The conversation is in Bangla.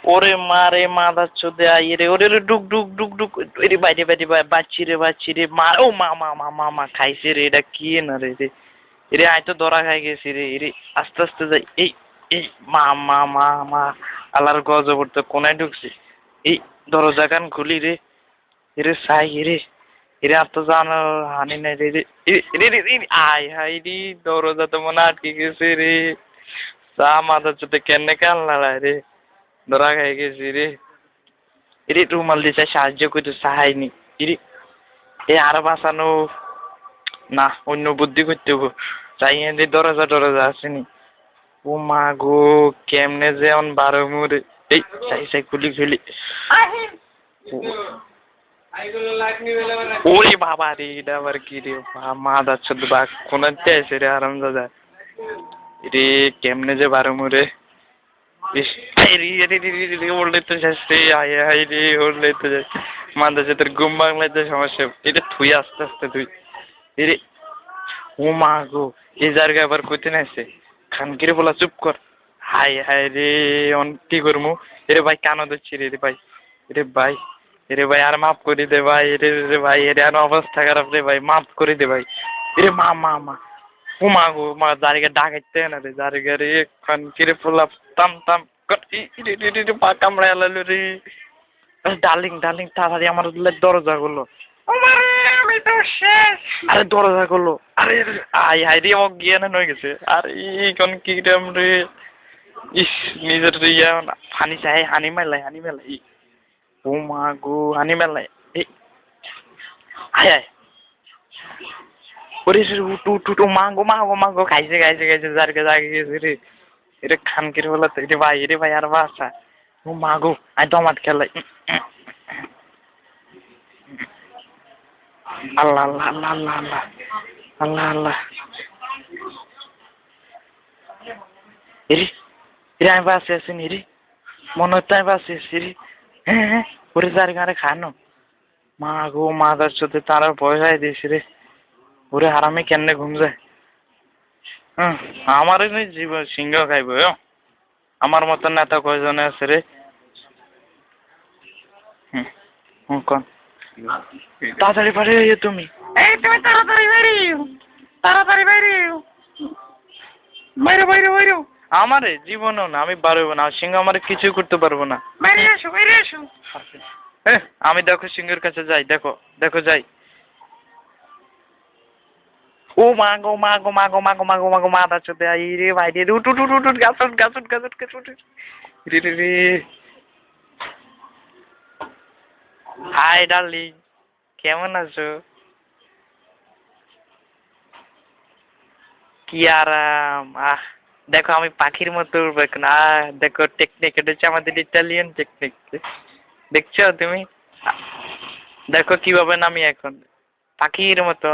ওরে মা রে মাদার চোদে আই রে ওরে রে ডুক ডুক ডুক ডুক রে বাইরে বাইরে বাচ্চি রে মা ও মা মা মা মা মা খাইছে রে এটা কি না রে রে রে আই তো ধরা খাই গেছি রে রে আস্তে আস্তে যাই এই এই মা মা মা মা আল্লাহর গজব তো কোনায় ঢুকছি এই দরজা কান খুলি রে রে সাই রে রে আর তো জানো হানি নাই রে রে রে রে রে আয় হাই রে দরজা তো মনে আটকে গেছে রে চা মাদার চোদে কেনে কান লড়াই রে ধরা খাই গেছি রে রে রুমাল দিছে সাহায্য করতে সাহায়নি রে এ আর বাঁচানো না অন্য বুদ্ধি করতে হবো চাই এনে দরজা টরজা আসেনি ও মা গো কেমনে যে অন বারো মুড়ে এই চাই চাই খুলি খুলি ওরে বাবা রে এটা আবার কি রে মা যাচ্ছে তো বা কোনাতে আছে রে আরাম দাদা রে কেমনে যে বারো মুড়ে ওরলে তো শেষ রে আয় হাই রে ওরলে তো যাস মান্দা যে তোর ঘুম বাংলায় তো সমস্যা এটা থুই আস্তে আস্তে তুই রে ও মা গো এই জায়গায় আবার কইতে নাইছে খানকিরে বলা চুপ কর হাই হাই রে অন কি করমু এরে ভাই কানো দিচ্ছি রে ভাই রে ভাই রে ভাই আর মাফ করে দে ভাই রে ভাই এর আর অবস্থা খারাপ রে ভাই মাফ করে দে ভাই রে মা মা মা ও মা গো মা জারিগা ডাকাইতে না রে জারিগা রে খানকিরে পোলা তাম তাম পা কামড়ায় আলালো রে ডার্লিং ডার্লিং তাড়াতাড়ি আমার দরজা গুলো আমি তো শেষ আরে দরজা করলো আরে আই হাই রে অজ্ঞান হয়ে গেছে আরে কোন কি রে ইস নিজের ইয়া হানি চাই হানি মেলাই ও মা গো হানি মেলাই এই আয় আয় ওরে উঠু উঠু উঠু মাগো খাইছে জারকে জাগে গেছে রে এটা খানকির বলা তো রে ভাই আর বাসা ও মাগো আই টমাট খেলাই আল্লাহ আল্লাহ আল্লাহ আল্লাহ আল্লাহ আল্লাহ আল্লাহ এরে এরে আমি বাসে আছি নি রে মনে হচ্ছে আমি বাসে আছি রে হ্যাঁ ওরে যার গাড়ি খানো মা গো মাদার সাথে তারা ভয় হয়ে দিয়েছে রে ওরে হারামে কেমনে ঘুম যায় হ্যাঁ আমার জীবন সিংহ খাইব আমার মতন নেতা কয়জনে আছে রে হুম কোন তাড়াতাড়ি পারে তুমি তুমি তাড়াতাড়ি বাইরে আমারে জীবনও না আমি পারবো না সিংহ আমার কিছু করতে পারবো না বাইরে এসো আমি দেখো সিংহের কাছে যাই দেখো যাই ও মাগো মাদার সাথে আই রে ভাই রে উঠ গাছট রে হাই ডার্লিং কেমন আছো কি আরাম দেখো আমি পাখির মতো উড়বো এখন দেখো টেকনিক এটা হচ্ছে আমাদের ইটালিয়ান টেকনিক দেখছো তুমি দেখো কিভাবে নামি এখন পাখির মতো